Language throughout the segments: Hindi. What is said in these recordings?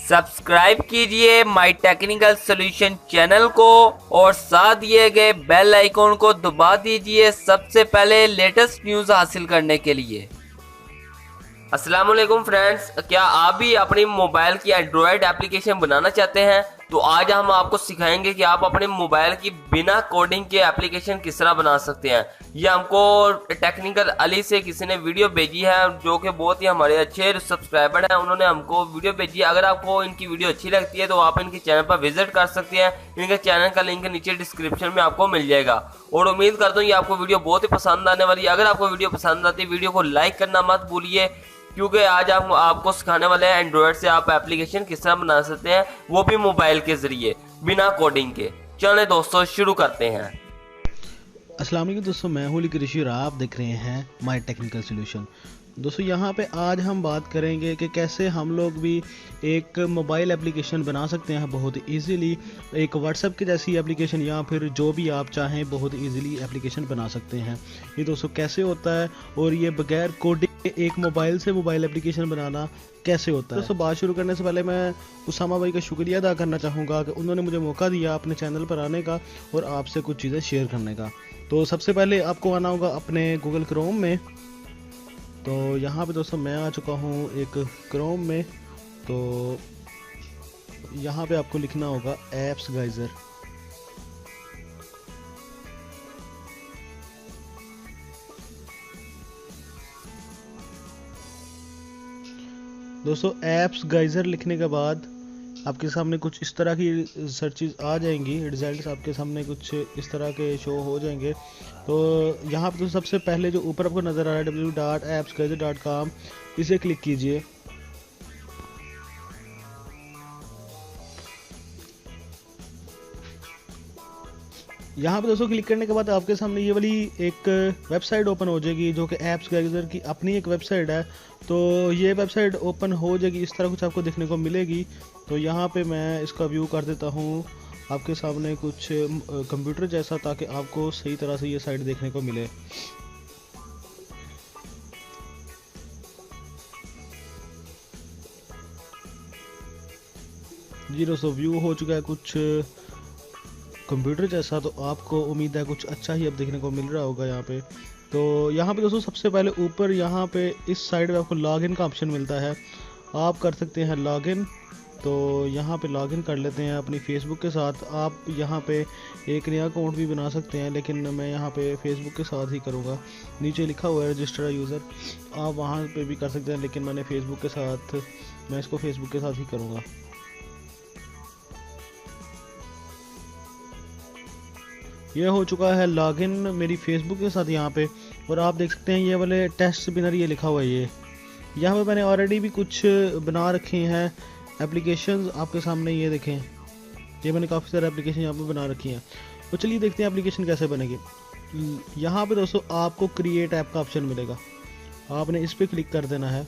सब्सक्राइब कीजिए माई टेक्निकल सॉल्यूशन चैनल को और साथ दिए गए बेल आइकॉन को दबा दीजिए सबसे पहले लेटेस्ट न्यूज़ हासिल करने के लिए। अस्सलाम वालेकुम फ्रेंड्स, क्या आप भी अपनी मोबाइल की एंड्रॉयड एप्लीकेशन बनाना चाहते हैं? तो आज हम आपको सिखाएंगे कि आप अपने मोबाइल की बिना कोडिंग के एप्लीकेशन किस तरह बना सकते हैं। ये हमको टेक्निकल अली से किसी ने वीडियो भेजी है, जो कि बहुत ही हमारे अच्छे सब्सक्राइबर हैं। उन्होंने हमको वीडियो भेजी है। अगर आपको इनकी वीडियो अच्छी लगती है तो आप इनके चैनल पर विजिट कर सकते हैं। इनके चैनल का लिंक नीचे डिस्क्रिप्शन में आपको मिल जाएगा और उम्मीद करता हूँ ये आपको वीडियो बहुत ही पसंद आने वाली है। अगर आपको वीडियो पसंद आती है वीडियो को लाइक करना मत भूलिए, क्योंकि आज हम आपको सिखाने वाले हैं एंड्रॉयड से आप एप्लीकेशन किस तरह बना सकते हैं, वो भी मोबाइल के जरिए बिना कोडिंग के। चलें दोस्तों शुरू करते हैं। अस्सलाम वालेकुम दोस्तों, मैं हूं लिखी ऋषि और आप देख रहे हैं माई टेक्निकल सॉल्यूशन। दोस्तों यहाँ पे आज हम बात करेंगे कि कैसे हम लोग भी एक मोबाइल एप्लीकेशन बना सकते हैं बहुत इजीली, एक व्हाट्सएप की जैसी एप्लीकेशन या फिर जो भी आप चाहें बहुत इजीली एप्लीकेशन बना सकते हैं। ये दोस्तों कैसे होता है और ये बगैर कोडिंग एक मोबाइल से मोबाइल एप्लीकेशन बनाना कैसे होता है। दोस्तों बात शुरू करने से पहले मैं उसामा भाई का शुक्रिया अदा करना चाहूँगा कि उन्होंने मुझे मौका दिया अपने चैनल पर आने का और आपसे कुछ चीज़ें शेयर करने का। तो सबसे पहले आपको आना होगा अपने गूगल क्रोम में। तो यहाँ पे दोस्तों मैं आ चुका हूँ एक क्रोम में। तो यहाँ पे आपको लिखना होगा एप्स गाइजर। दोस्तों एप्स गाइजर लिखने के बाद आपके सामने कुछ इस तरह की सर्चेज आ जाएंगी, रिजल्ट्स आपके सामने कुछ इस तरह के शो हो जाएंगे। तो यहाँ पे तो सबसे पहले जो ऊपर आपको नज़र आ रहा है www.appsgaizer.com, इसे क्लिक कीजिए। यहाँ पे दोस्तों क्लिक करने के बाद आपके सामने ये वाली एक वेबसाइट ओपन हो जाएगी जो कि एप्स गाइजर की अपनी एक वेबसाइट है। तो ये वेबसाइट ओपन हो जाएगी, इस तरह कुछ आपको देखने को मिलेगी। तो यहाँ पे मैं इसका व्यू कर देता हूँ आपके सामने कुछ कंप्यूटर जैसा, ताकि आपको सही तरह से ये साइट देखने को मिले। जी दोस्तों व्यू हो चुका है कुछ कंप्यूटर जैसा। तो आपको उम्मीद है कुछ अच्छा ही अब देखने को मिल रहा होगा यहाँ पे। तो यहाँ पे दोस्तों सबसे पहले ऊपर यहाँ पे इस साइड में आपको लॉगिन का ऑप्शन मिलता है, आप कर सकते हैं लॉगिन। तो यहाँ पे लॉगिन कर लेते हैं अपनी फेसबुक के साथ। आप यहाँ पे एक नया अकाउंट भी बना सकते हैं, लेकिन मैं यहाँ पे फेसबुक के साथ ही करूँगा। नीचे लिखा हुआ है रजिस्टर यूज़र, आप वहाँ पे भी कर सकते हैं, लेकिन मैं इसको फेसबुक के साथ ही करूँगा। यह हो चुका है लॉगिन मेरी फेसबुक के साथ यहाँ पे। और आप देख सकते हैं ये वाले टेस्ट स्पिनर ये लिखा हुआ है। ये यहाँ पे मैंने ऑलरेडी भी कुछ बना रखे हैं एप्लीकेशंस आपके सामने, ये देखें। ये मैंने काफ़ी सारे एप्लीकेशन यहाँ पे बना रखी हैं। तो चलिए देखते हैं एप्लीकेशन कैसे बनेगी। यहाँ पे दोस्तों आपको क्रिएट ऐप का ऑप्शन मिलेगा, आपने इस पर क्लिक कर देना है।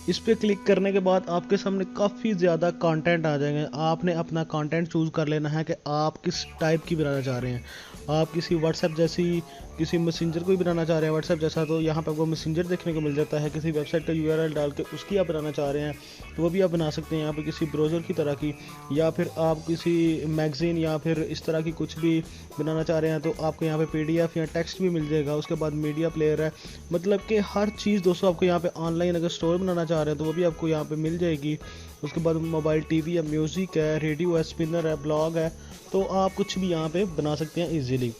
इस पे क्लिक करने के बाद आपके सामने काफ़ी ज़्यादा कंटेंट आ जाएंगे। आपने अपना कंटेंट चूज़ कर लेना है कि आप किस टाइप की बनाना चाह रहे हैं। आप किसी व्हाट्सएप जैसी किसी मैसेंजर को भी बनाना चाह रहे हैं व्हाट्सएप जैसा, तो यहाँ पर आपको मैसेंजर देखने को मिल जाता है। किसी वेबसाइट का URL डाल के उसकी आप बनाना चाह रहे हैं तो वो भी आप बना सकते हैं यहाँ पर किसी ब्राउज़र की तरह की, या फिर आप किसी मैगज़ीन या फिर इस तरह की कुछ भी बनाना चाह रहे हैं तो आपको यहाँ पे PDF या टेक्स्ट भी मिल जाएगा। उसके बाद मीडिया प्लेयर है, मतलब कि हर चीज़ दोस्तों आपको यहाँ पे ऑनलाइन अगर स्टोर बनाना चाह रहे हैं तो वो भी आपको यहाँ पे मिल जाएगी। उसके बाद मोबाइल TV है, म्यूज़िक है, रेडियो है, स्पिनर है, ब्लॉग है, तो आप कुछ भी यहाँ पे बना सकते हैं इजीली।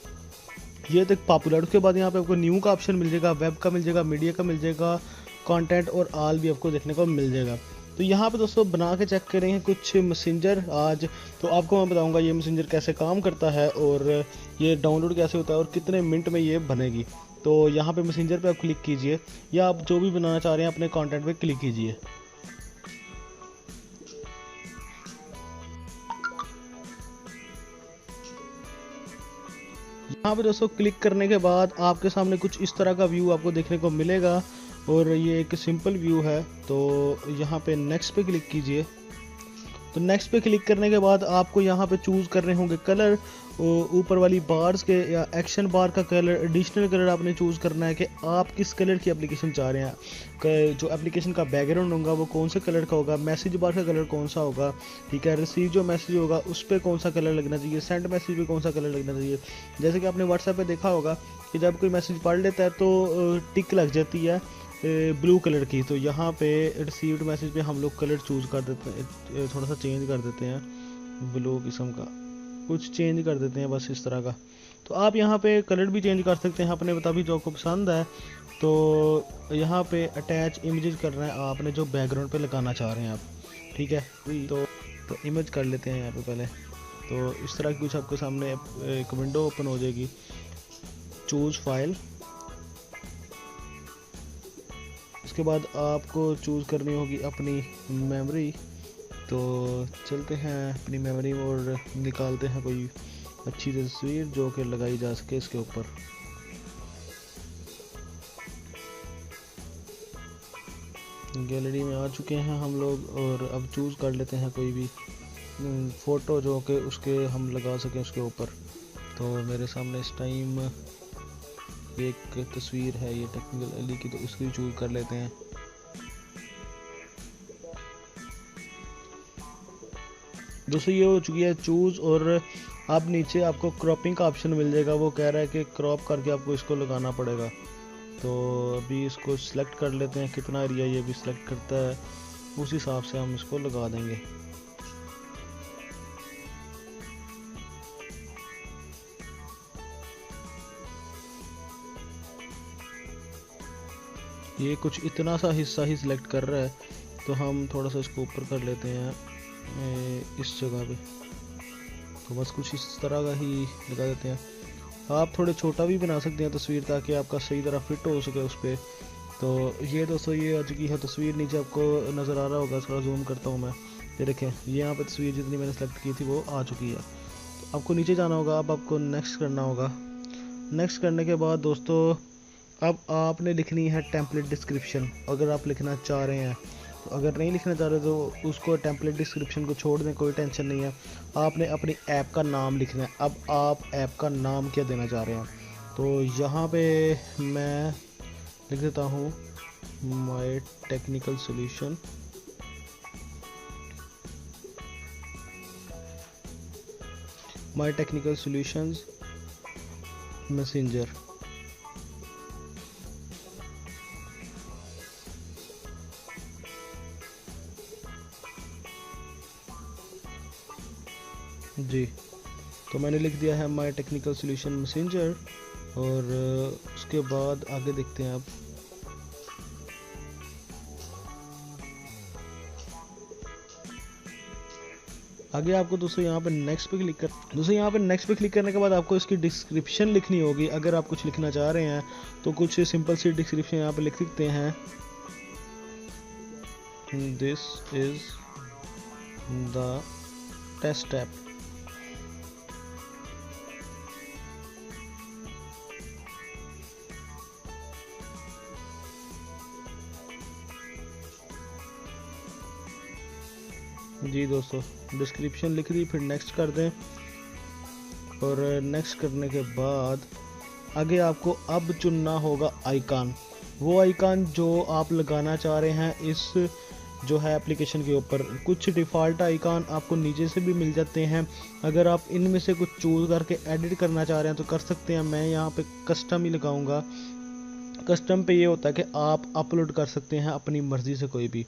ये तक पॉपुलर। उसके बाद यहाँ पे आपको न्यू का ऑप्शन मिल जाएगा, वेब का मिल जाएगा, मीडिया का मिल जाएगा, कंटेंट और ऑल भी आपको देखने को मिल जाएगा। तो यहाँ पे दोस्तों बना के चेक करेंगे कुछ मैसेंजर आज। तो आपको मैं बताऊँगा ये मैसेंजर कैसे काम करता है और ये डाउनलोड कैसे होता है और कितने मिनट में ये बनेगी। तो यहाँ पे मैसेंजर पे आप क्लिक कीजिए, या आप जो भी बनाना चाह रहे हैं अपने कंटेंट पे क्लिक कीजिए। यहाँ पे दोस्तों क्लिक करने के बाद आपके सामने कुछ इस तरह का व्यू आपको देखने को मिलेगा और ये एक सिंपल व्यू है। तो यहाँ पे नेक्स्ट पे क्लिक कीजिए तो नेक्स्ट पे क्लिक करने के बाद आपको यहाँ पे चूज़ करने होंगे कलर, ऊपर वाली बार्स के या एक्शन बार का कलर, एडिशनल कलर आपने चूज़ करना है कि आप किस कलर की एप्लीकेशन चाह रहे हैं। जो एप्लीकेशन का बैकग्राउंड होगा वो कौन से कलर का होगा, मैसेज बार का कलर कौन सा होगा, ठीक है, रिसीव जो मैसेज होगा उस पर कौन सा कलर लगना चाहिए, सेंड मैसेज पे कौन सा कलर लगना चाहिए। जैसे कि आपने व्हाट्सएप पे देखा होगा कि जब कोई मैसेज पढ़ लेता है तो टिक लग जाती है ब्लू कलर की, तो यहाँ पे रिसीव्ड मैसेज पे हम लोग कलर चूज़ कर देते हैं, थोड़ा सा चेंज कर देते हैं, ब्लू किस्म का कुछ चेंज कर देते हैं बस इस तरह का। तो आप यहाँ पे कलर भी चेंज कर सकते हैं अपने मुताबिक जो आपको पसंद है। तो यहाँ पे अटैच इमेजेस करना है आपने जो बैकग्राउंड पे लगाना चाह रहे हैं आप, ठीक है। तो इमेज कर लेते हैं यहाँ पे पहले। तो इस तरह की कुछ आपके सामने एक विंडो ओपन हो जाएगी, चूज़ फाइल। उसके बाद आपको चूज़ करनी होगी अपनी मेमोरी। तो चलते हैं अपनी मेमोरी में और निकालते हैं कोई अच्छी तस्वीर जो कि लगाई जा सके इसके ऊपर। गैलरी में आ चुके हैं हम लोग और अब चूज़ कर लेते हैं कोई भी फ़ोटो जो कि उसके हम लगा सकें उसके ऊपर। तो मेरे सामने इस टाइम एक तस्वीर है ये टेक्निकल अली की, तो उसकी चूज़ कर लेते हैं। दोस्तों ये हो चुकी है चूज़ और अब नीचे आपको क्रॉपिंग का ऑप्शन मिल जाएगा। वो कह रहा है कि क्रॉप करके आपको इसको लगाना पड़ेगा। तो अभी इसको सिलेक्ट कर लेते हैं, कितना एरिया ये भी सिलेक्ट करता है उस हिसाब से हम इसको लगा देंगे। ये कुछ इतना सा हिस्सा ही सिलेक्ट कर रहा है, तो हम थोड़ा सा इसको ऊपर कर लेते हैं इस जगह पे। तो बस कुछ इस तरह का ही लगा देते हैं। आप थोड़े छोटा भी बना सकते हैं तस्वीर ताकि आपका सही तरह फिट हो सके उस पर। तो ये दोस्तों ये आ चुकी है तस्वीर, नीचे आपको नज़र आ रहा होगा, थोड़ा जूम करता हूँ मैं। ये देखें, ये यहाँ पे तस्वीर जितनी मैंने सेलेक्ट की थी वो आ चुकी है। तो आपको नीचे जाना होगा, अब आपको नेक्स्ट करना होगा। नेक्स्ट करने के बाद दोस्तों अब आपने लिखनी है टेम्पलेट डिस्क्रिप्शन, अगर आप लिखना चाह रहे हैं। तो अगर नहीं लिखना चाह रहे तो उसको टेम्पलेट डिस्क्रिप्शन को छोड़ दें, कोई टेंशन नहीं है। आपने अपनी ऐप का नाम लिखना है। अब आप ऐप का नाम क्या देना चाह रहे हैं, तो यहाँ पे मैं लिख देता हूँ माई टेक्निकल सोल्यूशन। माई टेक्निकल सोल्यूशंस मैसेंजर। जी, तो मैंने लिख दिया है माई टेक्निकल सोल्यूशन मैसेंजर। और उसके बाद आगे देखते हैं आप। आगे आपको दोस्तों यहाँ पे नेक्स्ट पे क्लिक करने के बाद आपको इसकी डिस्क्रिप्शन लिखनी होगी। अगर आप कुछ लिखना चाह रहे हैं तो कुछ सिंपल सी डिस्क्रिप्शन यहाँ पे लिख सकते हैं। This is the test app. जी दोस्तों, डिस्क्रिप्शन लिख दी, फिर नेक्स्ट कर दें। और नेक्स्ट करने के बाद आगे आपको अब चुनना होगा आइकन। वो आइकन जो आप लगाना चाह रहे हैं इस जो है एप्लीकेशन के ऊपर। कुछ डिफ़ॉल्ट आइकन आपको नीचे से भी मिल जाते हैं। अगर आप इनमें से कुछ चूज़ करके एडिट करना चाह रहे हैं तो कर सकते हैं। मैं यहाँ पे कस्टम ही लगाऊंगा। कस्टम पे ये होता है कि आप अपलोड कर सकते हैं अपनी मर्ज़ी से कोई भी।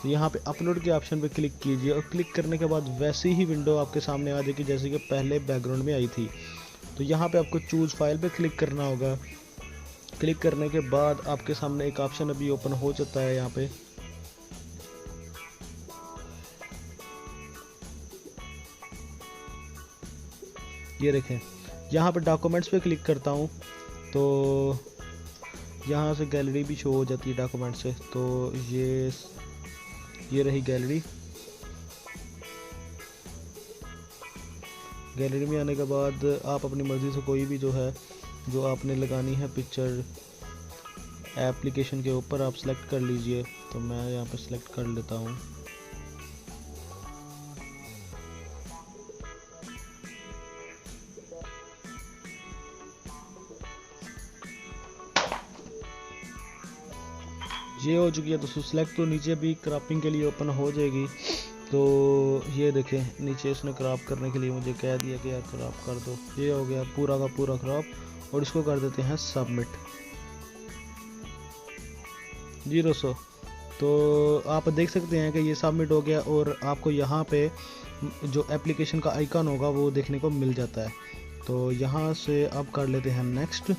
तो यहाँ पे अपलोड के ऑप्शन पे क्लिक कीजिए और क्लिक करने के बाद वैसी ही विंडो आपके सामने आ जाएगी जैसे कि पहले बैकग्राउंड में आई थी। तो यहाँ पे आपको चूज़ फाइल पे क्लिक करना होगा। क्लिक करने के बाद आपके सामने एक ऑप्शन अभी ओपन हो जाता है यहाँ पे। ये देखें, यहाँ पे डॉक्यूमेंट्स पे क्लिक करता हूँ तो यहाँ से गैलरी भी शो हो जाती है डॉक्यूमेंट से। तो ये रही गैलरी। गैलरी में आने के बाद आप अपनी मर्ज़ी से कोई भी जो है जो आपने लगानी है पिक्चर एप्लीकेशन के ऊपर आप सेलेक्ट कर लीजिए। तो मैं यहाँ पे सेलेक्ट कर लेता हूँ। ये हो चुकी है दोस्तों सिलेक्ट। तो नीचे भी क्रॉपिंग के लिए ओपन हो जाएगी। तो ये देखें नीचे इसने क्रॉप करने के लिए मुझे कह दिया कि यार क्रॉप कर दो। ये हो गया पूरा का पूरा क्रॉप और इसको कर देते हैं सबमिट। जी दोस्तों तो आप देख सकते हैं कि ये सबमिट हो गया और आपको यहाँ पे जो एप्लीकेशन का आइकन होगा वो देखने को मिल जाता है। तो यहाँ से अब कर लेते हैं नेक्स्ट।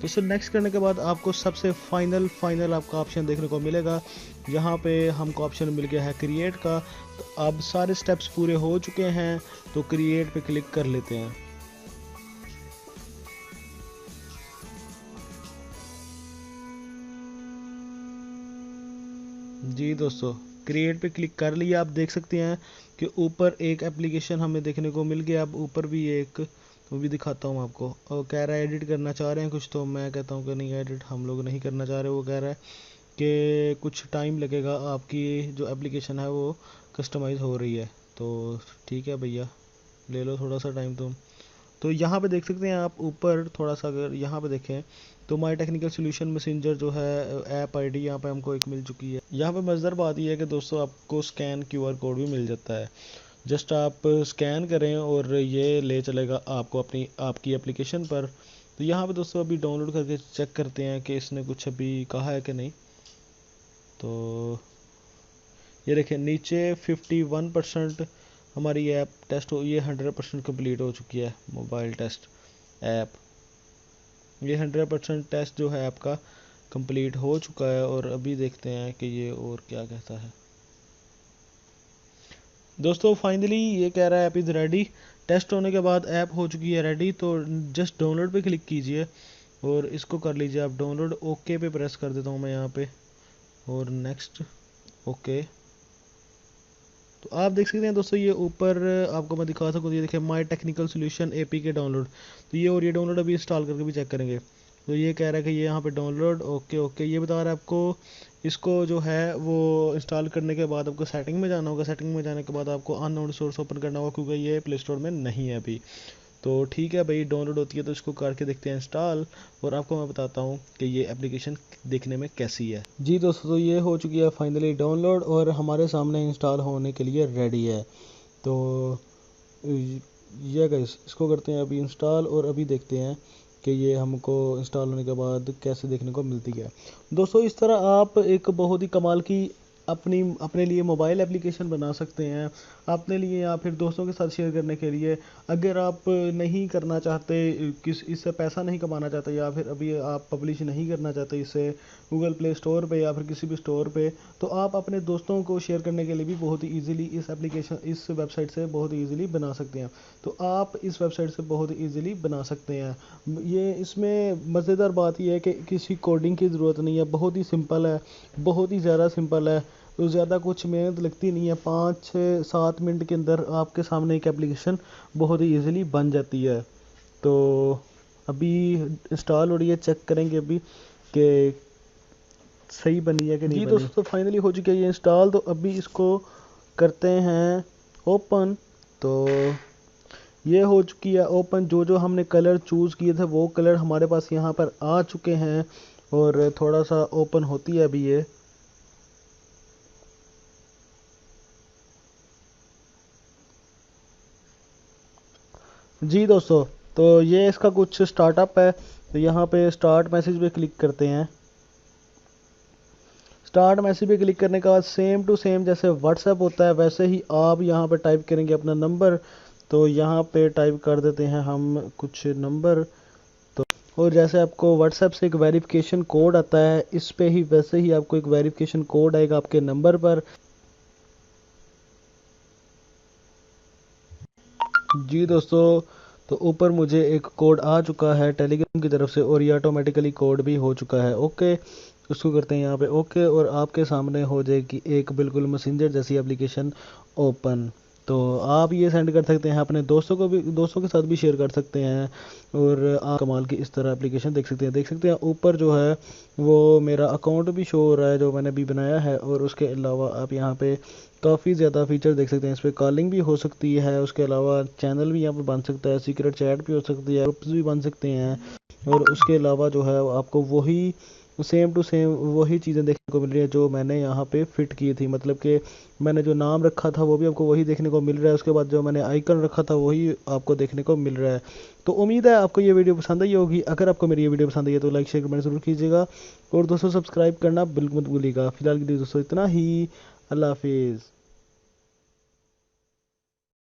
तो सर नेक्स्ट करने के बाद आपको सबसे फाइनल आपका ऑप्शन देखने को मिलेगा। यहाँ पे हमको ऑप्शन मिल गया है क्रिएट का। तो अब सारे स्टेप्स पूरे हो चुके हैं तो क्रिएट पे क्लिक कर लेते हैं। जी दोस्तों क्रिएट पे क्लिक कर लिया। आप देख सकते हैं कि ऊपर एक एप्लीकेशन हमें देखने को मिल गया। अब ऊपर भी एक वो भी दिखाता हूँ आपको। और कह रहा है एडिट करना चाह रहे हैं कुछ, तो मैं कहता हूँ कि नहीं एडिट हम लोग नहीं करना चाह रहे। वो कह रहा है कि कुछ टाइम लगेगा, आपकी जो एप्लीकेशन है वो कस्टमाइज़ हो रही है। तो ठीक है भैया ले लो थोड़ा सा टाइम तुम। तो यहाँ पे देख सकते हैं आप ऊपर थोड़ा सा अगर यहाँ पे देखें तो माई टेक्निकल सोल्यूशन मैसेंजर जो है ऐप आईडी यहाँ पे हमको एक मिल चुकी है। यहाँ पे मज़ेदार बात यह है कि दोस्तों आपको स्कैन QR कोड भी मिल जाता है। जस्ट आप स्कैन करें और ये ले चलेगा आपको अपनी आपकी एप्लीकेशन पर। तो यहाँ पे दोस्तों अभी डाउनलोड करके चेक करते हैं कि इसने कुछ अभी कहा है कि नहीं। तो ये देखें नीचे 51% हमारी ऐप टेस्ट हो, ये 100% कंप्लीट हो चुकी है। मोबाइल टेस्ट ऐप ये 100% टेस्ट जो है आपका कंप्लीट हो चुका है। और अभी देखते हैं कि ये और क्या कहता है। दोस्तों फाइनली ये कह रहा है ऐप इज़ रेडी। टेस्ट होने के बाद ऐप हो चुकी है रेडी। तो जस्ट डाउनलोड पे क्लिक कीजिए और इसको कर लीजिए आप डाउनलोड। ओके पे प्रेस कर देता हूँ मैं यहाँ पे और नेक्स्ट ओके। तो आप देख सकते हैं दोस्तों ये ऊपर आपको मैं दिखा सकूँ। ये देखिए माई टेक्निकल सोल्यूशन APK डाउनलोड। तो ये और ये डाउनलोड अभी इंस्टॉल करके भी चेक करेंगे। तो ये कह रहा है कि ये यहाँ पे डाउनलोड ओके। ये बता रहा है आपको इसको जो है वो इंस्टॉल करने के बाद आपको सेटिंग में जाना होगा। सेटिंग में जाने के बाद आपको अननोन सोर्स ओपन करना होगा क्योंकि ये प्ले स्टोर में नहीं है अभी। तो ठीक है भाई डाउनलोड होती है तो इसको करके देखते हैं इंस्टॉल और आपको मैं बताता हूँ कि ये एप्लीकेशन देखने में कैसी है। जी दोस्तों तो ये हो चुकी है फाइनली डाउनलोड और हमारे सामने इंस्टॉल होने के लिए रेडी है। तो ये गाइस इसको करते हैं अभी इंस्टॉल और अभी देखते हैं कि ये हमको इंस्टॉल होने के बाद कैसे देखने को मिलती है। दोस्तों इस तरह आप एक बहुत ही कमाल की अपने लिए मोबाइल एप्लीकेशन बना सकते हैं अपने लिए या फिर दोस्तों के साथ शेयर करने के लिए। अगर आप नहीं करना चाहते इससे पैसा नहीं कमाना चाहते या फिर अभी आप पब्लिश नहीं करना चाहते इसे गूगल प्ले स्टोर पे या फिर किसी भी स्टोर पे, तो आप अपने दोस्तों को शेयर करने के लिए भी बहुत ही ईजिली इस वेबसाइट से बहुत ही ईजिली बना सकते हैं। तो आप इस वेबसाइट से बहुत ही ईजिली बना सकते हैं। ये इसमें मज़ेदार बात यह है कि किसी कोडिंग की ज़रूरत नहीं है। बहुत ही सिंपल है, बहुत ही ज़्यादा सिंपल है। तो ज़्यादा कुछ मेहनत लगती नहीं है। 5-7 मिनट के अंदर आपके सामने एक एप्लीकेशन बहुत ही ईजिली बन जाती है। तो अभी इंस्टॉल हो रही है, चेक करेंगे अभी कि सही बनी है कि नहीं बनी। दोस्तों फाइनली हो चुकी है ये इंस्टॉल। तो अभी इसको करते हैं ओपन। तो ये हो चुकी है ओपन। जो जो हमने कलर चूज़ किए थे वो कलर हमारे पास यहाँ पर आ चुके हैं और थोड़ा सा ओपन होती है अभी ये। जी दोस्तों तो ये इसका कुछ स्टार्टअप है। तो यहाँ पे स्टार्ट मैसेज पे क्लिक करते हैं। स्टार्ट मैसेज पे क्लिक करने के बाद सेम टू सेम जैसे व्हाट्सएप होता है वैसे ही आप यहाँ पे टाइप करेंगे अपना नंबर। तो यहाँ पे टाइप कर देते हैं हम कुछ नंबर। तो और जैसे आपको व्हाट्सएप से एक वेरिफिकेशन कोड आता है इस पे ही वैसे ही आपको एक वेरिफिकेशन कोड आएगा आपके नंबर पर। जी दोस्तों तो ऊपर मुझे एक कोड आ चुका है टेलीग्राम की तरफ से और ये ऑटोमेटिकली कोड भी हो चुका है ओके। उसको करते हैं यहाँ पे ओके और आपके सामने हो जाएगी एक बिल्कुल मैसेंजर जैसी एप्लीकेशन ओपन। तो आप ये सेंड कर सकते हैं अपने दोस्तों के साथ भी शेयर कर सकते हैं और आप कमाल की इस तरह एप्लीकेशन देख सकते हैं ऊपर जो है वो मेरा अकाउंट भी शो हो रहा है जो मैंने अभी बनाया है। और उसके अलावा आप यहाँ पे काफ़ी ज़्यादा फीचर देख सकते हैं। इस पर कॉलिंग भी हो सकती है, उसके अलावा चैनल भी यहाँ पर बन सकता है, सीक्रेट चैट भी हो सकती है, ग्रुप्स भी बन सकते हैं। और उसके अलावा जो है आपको वही सेम टू सेम वही चीज़ें देखने को मिल रही है जो मैंने यहाँ पे फिट की थी। मतलब कि मैंने जो नाम रखा था वो भी आपको वही देखने को मिल रहा है, उसके बाद जो मैंने आइकन रखा था वही आपको देखने को मिल रहा है। तो उम्मीद है आपको ये वीडियो पसंद आई होगी। अगर आपको मेरी ये वीडियो पसंद आई है तो लाइक शेयर कमेंट जरूर कीजिएगा, और दोस्तों सब्सक्राइब करना बिल्कुल मत भूलिएगा। फिलहाल के लिए दोस्तों इतना ही। अल्लाह हाफिज़।